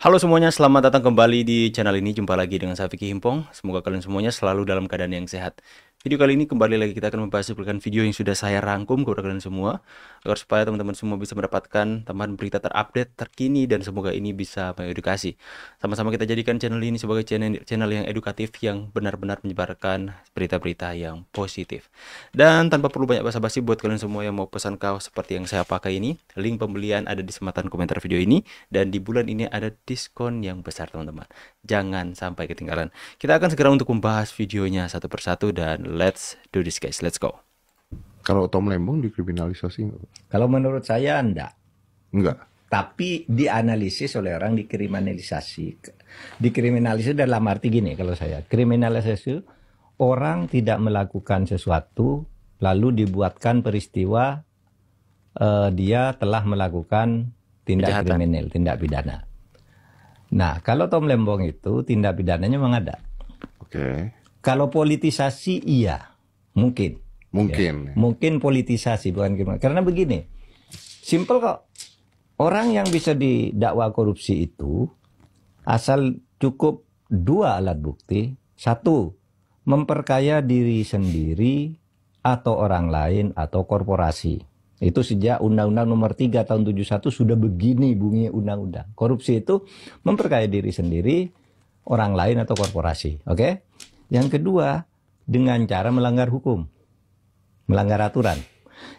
Halo semuanya, selamat datang kembali di channel ini. Jumpa lagi dengan saya Vicky Himpong. Semoga kalian semuanya selalu dalam keadaan yang sehat. Video kali ini kembali lagi kita akan membahas video yang sudah saya rangkum kepada kalian semua, agar supaya teman-teman semua bisa mendapatkan tambahan berita terupdate, terkini, dan semoga ini bisa mengedukasi. Sama-sama kita jadikan channel ini sebagai channel yang edukatif, yang benar-benar menyebarkan berita-berita yang positif. Dan tanpa perlu banyak basa-basi, buat kalian semua yang mau pesan kaos seperti yang saya pakai ini, link pembelian ada di sematan komentar video ini. Dan di bulan ini ada diskon yang besar teman-teman. Jangan sampai ketinggalan. Kita akan segera untuk membahas videonya satu persatu dan let's do this guys. Let's go. Kalau Tom Lembong dikriminalisasi nggak? Kalau menurut saya enggak. Enggak. Tapi dianalisis oleh orang dikriminalisasi. Dikriminalisasi dalam arti gini kalau saya. Kriminalisasi orang tidak melakukan sesuatu lalu dibuatkan peristiwa dia telah melakukan tindak kriminal, tindak pidana. Nah, kalau Tom Lembong itu tindak pidananya memang ada. Oke. Kalau politisasi iya, mungkin. Mungkin. Ya. Mungkin politisasi bukan kriminal. Karena begini, simple kok. Orang yang bisa didakwa korupsi itu asal cukup dua alat bukti. Satu, memperkaya diri sendiri atau orang lain atau korporasi. Itu sejak Undang-Undang Nomor 3 Tahun 71 sudah begini bunyi undang-undang. Korupsi itu memperkaya diri sendiri, orang lain atau korporasi. Oke? Yang kedua, dengan cara melanggar hukum, melanggar aturan.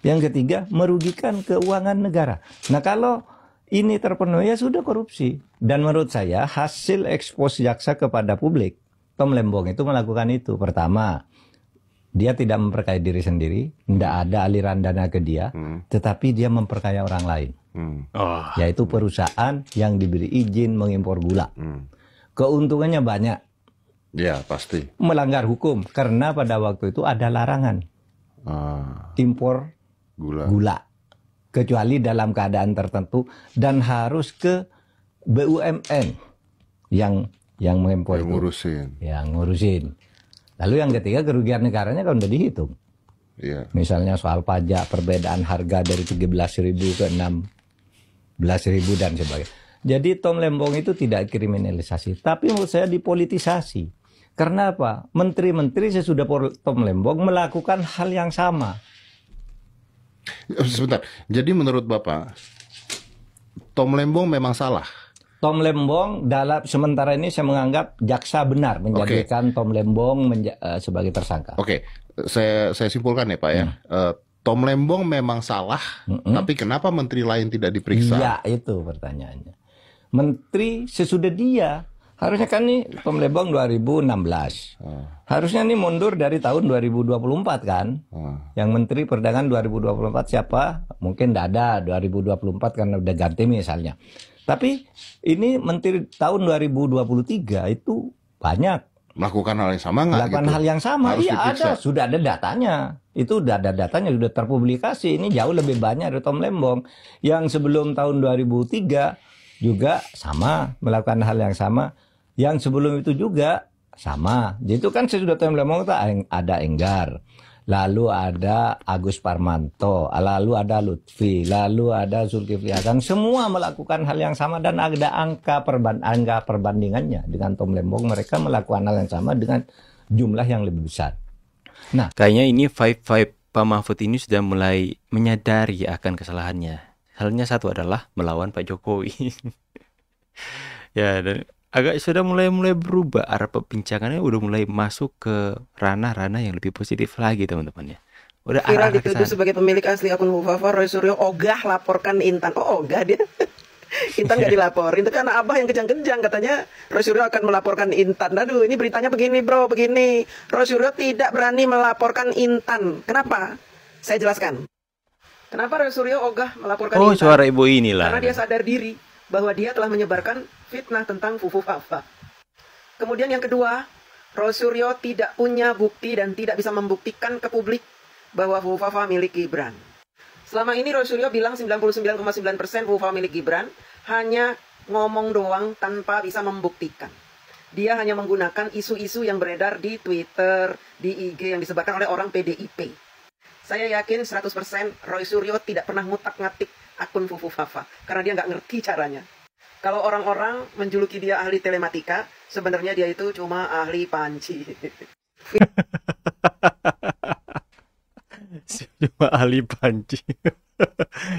Yang ketiga, merugikan keuangan negara. Nah, kalau ini terpenuhi ya sudah korupsi. Dan menurut saya hasil ekspos jaksa kepada publik, Tom Lembong itu melakukan itu. Pertama, dia tidak memperkaya diri sendiri, tidak ada aliran dana ke dia, tetapi dia memperkaya orang lain. Yaitu perusahaan yang diberi izin mengimpor gula. Keuntungannya banyak. Ya, pasti. Melanggar hukum, karena pada waktu itu ada larangan impor gula. Kecuali dalam keadaan tertentu dan harus ke BUMN yang mengimpor itu. Yang ngurusin. Lalu yang ketiga, kerugian negaranya kan udah dihitung. Yeah. Misalnya soal pajak, perbedaan harga dari 13.000 ke 16.000 dan sebagainya. Jadi Tom Lembong itu tidak kriminalisasi, tapi menurut saya dipolitisasi. Karena apa? Menteri-menteri sesudah Tom Lembong melakukan hal yang sama. Sebentar, jadi menurut Bapak, Tom Lembong memang salah? Tom Lembong dalam sementara ini saya menganggap jaksa benar menjadikan Tom Lembong sebagai tersangka. Oke, saya simpulkan ya Pak ya. Tom Lembong memang salah, tapi kenapa menteri lain tidak diperiksa? Iya, itu pertanyaannya. Menteri sesudah dia, harusnya kan nih Tom Lembong 2016. Harusnya nih mundur dari tahun 2024 kan. Yang Menteri Perdagangan 2024 siapa? Mungkin tidak ada 2024 karena udah ganti misalnya. Tapi ini Menteri tahun 2023 itu banyak melakukan hal yang sama nggak? Melakukan hal yang sama, iya ada, sudah ada datanya. Itu sudah ada datanya, sudah terpublikasi. Ini jauh lebih banyak dari Tom Lembong. Yang sebelum tahun 2003 juga sama, melakukan hal yang sama. Yang sebelum itu juga sama. Jadi itu kan sesudah Tom Lembong ada Enggar. Lalu ada Agus Parmanto, lalu ada Lutfi, lalu ada Zulkifli Hasan. Semua melakukan hal yang sama dan ada angka perbandingannya dengan Tom Lembong. Mereka melakukan hal yang sama dengan jumlah yang lebih besar. Nah, kayaknya ini Pak Mahfud ini sudah mulai menyadari akan kesalahannya. Halnya satu adalah melawan Pak Jokowi. Ya, dan agak sudah mulai berubah arah perbincangannya, udah mulai masuk ke ranah-ranah yang lebih positif lagi teman-teman ya. Udah viral dituduh sebagai pemilik asli akun Mufafa, Roy Suryo ogah laporkan Intan. Oh, ogah dia. Intan nggak dilaporin, itu karena abah yang kejang-kejang katanya Roy Suryo akan melaporkan Intan. Aduh, ini beritanya begini bro, begini. Roy Suryo tidak berani melaporkan Intan. Kenapa? Saya jelaskan. Kenapa Roy Suryo ogah melaporkan Intan? Oh, suara ibu inilah. Karena dia sadar diri bahwa dia telah menyebarkan fitnah tentang Fufu Fafa. Kemudian yang kedua, Roy Suryo tidak punya bukti dan tidak bisa membuktikan ke publik bahwa Fufu Fafa milik Gibran. Selama ini Roy Suryo bilang 99,9% Fufu Fafa milik Gibran, hanya ngomong doang tanpa bisa membuktikan. Dia hanya menggunakan isu-isu yang beredar di Twitter, di IG yang disebarkan oleh orang PDIP. Saya yakin 100% Roy Suryo tidak pernah ngutak-ngatik akun Fufu Fafa, karena dia nggak ngerti caranya. Kalau orang-orang menjuluki dia ahli telematika, sebenarnya dia itu cuma ahli panci. Cuma ahli panci.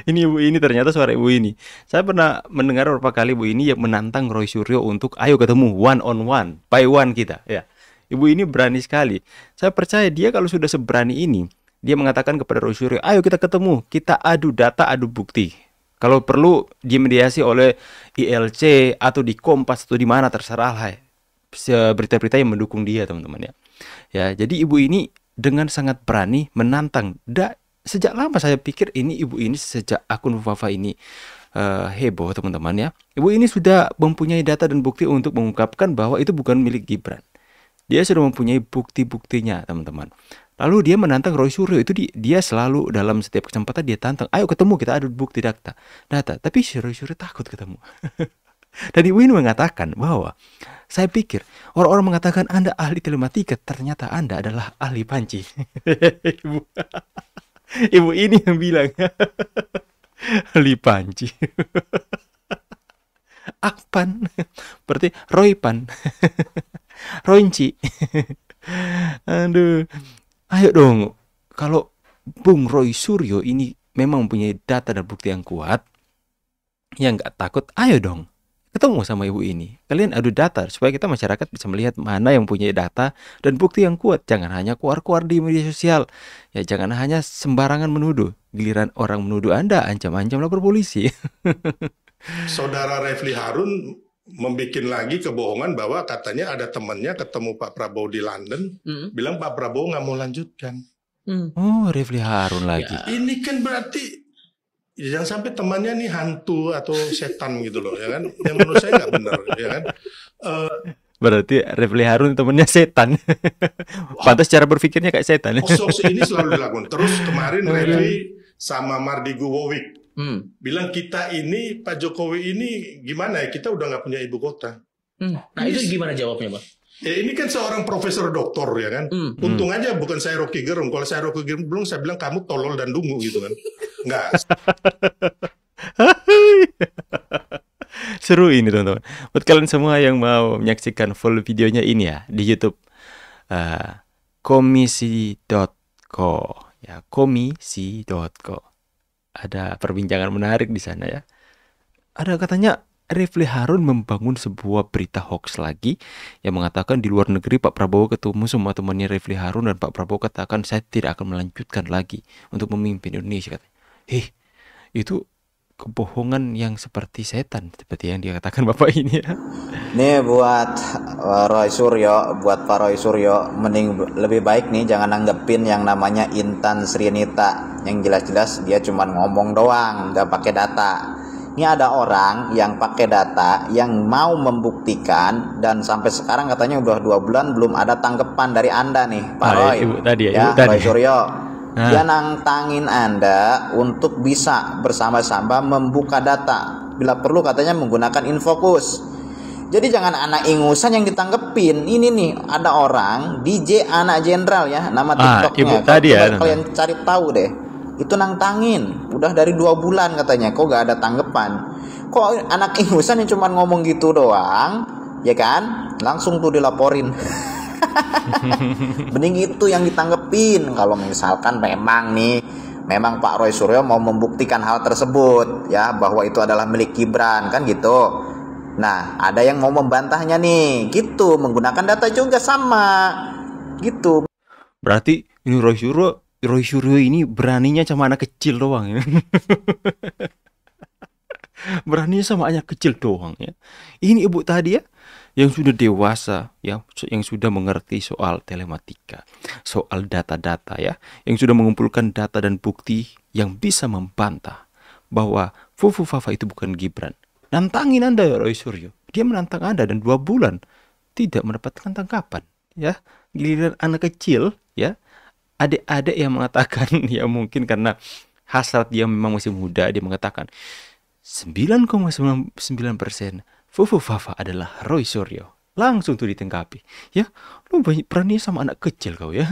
Ini ibu ini ternyata suara ibu ini. Saya pernah mendengar beberapa kali ibu ini yang menantang Roy Suryo untuk ayo ketemu one on one, by one kita. Ya, ibu ini berani sekali. Saya percaya dia kalau sudah seberani ini, dia mengatakan kepada Roy Suryo, ayo kita ketemu, kita adu data, adu bukti. Kalau perlu dimediasi oleh ILC atau di Kompas atau di mana terserah lah. Berita-berita yang mendukung dia, teman-teman ya. Ya, jadi ibu ini dengan sangat berani menantang. Sejak lama saya pikir ibu ini sejak akun Fufafa ini heboh, teman-teman ya. Ibu ini sudah mempunyai data dan bukti untuk mengungkapkan bahwa itu bukan milik Gibran. Dia sudah mempunyai bukti-buktinya, teman-teman. Lalu dia menantang Roy Suryo. Itu dia selalu dalam setiap kesempatan dia tantang, ayo ketemu, kita adu bukti data. Tapi si Roy Suryo takut ketemu. Dan ibu ini mengatakan bahwa saya pikir orang-orang mengatakan Anda ahli telematika, ternyata Anda adalah ahli panci. Ibu ini yang bilang ahli panci. Akpan berarti Roypan. Roinci. Aduh. Ayo dong. Kalau Bung Roy Suryo ini memang punya data dan bukti yang kuat, yang nggak takut, ayo dong ketemu sama ibu ini. Kalian adu data supaya kita masyarakat bisa melihat mana yang punya data dan bukti yang kuat. Jangan hanya keluar-keluar di media sosial. Ya, jangan hanya sembarangan menuduh. Giliran orang menuduh Anda, ancam-ancam lapor polisi. Saudara Refli Harun membuat lagi kebohongan bahwa katanya ada temannya ketemu Pak Prabowo di London, bilang Pak Prabowo nggak mau lanjutkan. Oh, Refli Harun lagi. Ya, ini kan berarti jangan sampai temannya nih hantu atau setan gitu loh, ya kan? Yang menurut saya nggak benar, ya kan? Berarti Refli Harun temennya setan. Pantas cara berpikirnya kayak setan. Hoax ini selalu dilakukan. Terus kemarin Refli sama Mardi Guwowic bilang kita ini Pak Jokowi ini gimana ya, kita udah nggak punya ibu kota. Nah itu gimana jawabnya, Bang? Ini kan seorang profesor doktor, ya kan. Untung aja bukan saya Rocky Gerung. Kalau saya Rocky Gerung belum, saya bilang kamu tolol dan dungu gitu kan. Enggak. Seru ini, teman-teman. Buat kalian semua yang mau menyaksikan full videonya ini ya di YouTube komisi.co ya, komisi.co. Ada perbincangan menarik di sana ya. Ada katanya Refli Harun membangun sebuah berita hoax lagi yang mengatakan di luar negeri Pak Prabowo ketemu sama temannya Refli Harun dan Pak Prabowo katakan saya tidak akan melanjutkan lagi untuk memimpin Indonesia, katanya. Itu kebohongan yang seperti setan, seperti yang dia katakan Bapak ini ya. Nih buat Roy Suryo, buat Pak Roy Suryo, mending lebih baik nih jangan nanggepin yang namanya Intan Srinita. Yang jelas-jelas dia cuma ngomong doang, nggak pakai data. Ini ada orang yang pakai data, yang mau membuktikan, dan sampai sekarang katanya udah 2 bulan belum ada tanggapan dari Anda nih, Pak Roy. Roy Suryo. Dia nantangin Anda untuk bisa bersama-sama membuka data. Bila perlu katanya menggunakan Infocus. Jadi jangan anak ingusan yang ditanggepin. Ini nih ada orang DJ anak jenderal ya, nama TikToknya. Kalian cari tahu deh. Itu nantangin, udah dari 2 bulan katanya, kok gak ada tanggapan. Kok anak ingusan yang cuma ngomong gitu doang, ya kan? Langsung tuh dilaporin. Mending itu yang ditanggepin. Kalau misalkan memang Pak Roy Suryo mau membuktikan hal tersebut ya, bahwa itu adalah milik Gibran kan gitu. Nah, ada yang mau membantahnya nih, gitu, menggunakan data juga sama, gitu. Berarti ini Roy Suryo ini beraninya sama anak kecil doang ya. Beraninya sama anak kecil doang ya. Ini ibu tadi ya, yang sudah dewasa ya, yang sudah mengerti soal telematika, soal data-data ya, yang sudah mengumpulkan data dan bukti yang bisa membantah bahwa Fufafa itu bukan Gibran. Nantangin Anda ya Roy Suryo. Dia menantang Anda dan 2 bulan tidak mendapatkan tanggapan ya. Giliran anak kecil ya, adik-adik yang mengatakan ya mungkin karena hasrat dia memang masih muda, dia mengatakan 9,99% Fufafa adalah Roy Suryo. Langsung tuh ditanggapi ya, lu berani sama anak kecil kau ya.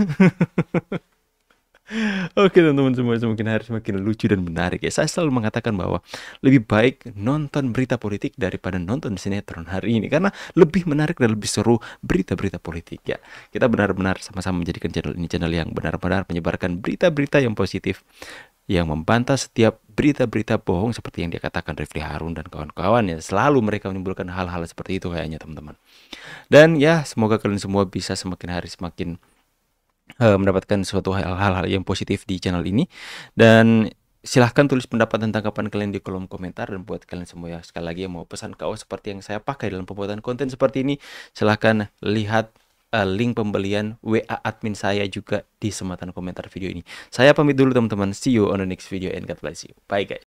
Oke teman-teman semua, semakin hari semakin lucu dan menarik ya. Saya selalu mengatakan bahwa lebih baik nonton berita politik daripada nonton sinetron hari ini, karena lebih menarik dan lebih seru berita-berita politik ya. Kita benar-benar sama-sama menjadikan channel ini channel yang benar-benar menyebarkan berita-berita yang positif, yang membantah setiap berita-berita bohong seperti yang dikatakan Refly Harun dan kawan-kawan ya. Selalu mereka menimbulkan hal-hal seperti itu kayaknya teman-teman. Dan ya semoga kalian semua bisa semakin hari semakin mendapatkan suatu hal-hal yang positif di channel ini. Dan silahkan tulis pendapat dan tanggapan kalian di kolom komentar. Dan buat kalian semua ya, sekali lagi yang mau pesan kaos seperti yang saya pakai dalam pembuatan konten seperti ini, silahkan lihat link pembelian WA admin saya juga di sematan komentar video ini. Saya pamit dulu teman-teman, see you on the next video and God bless you, bye guys.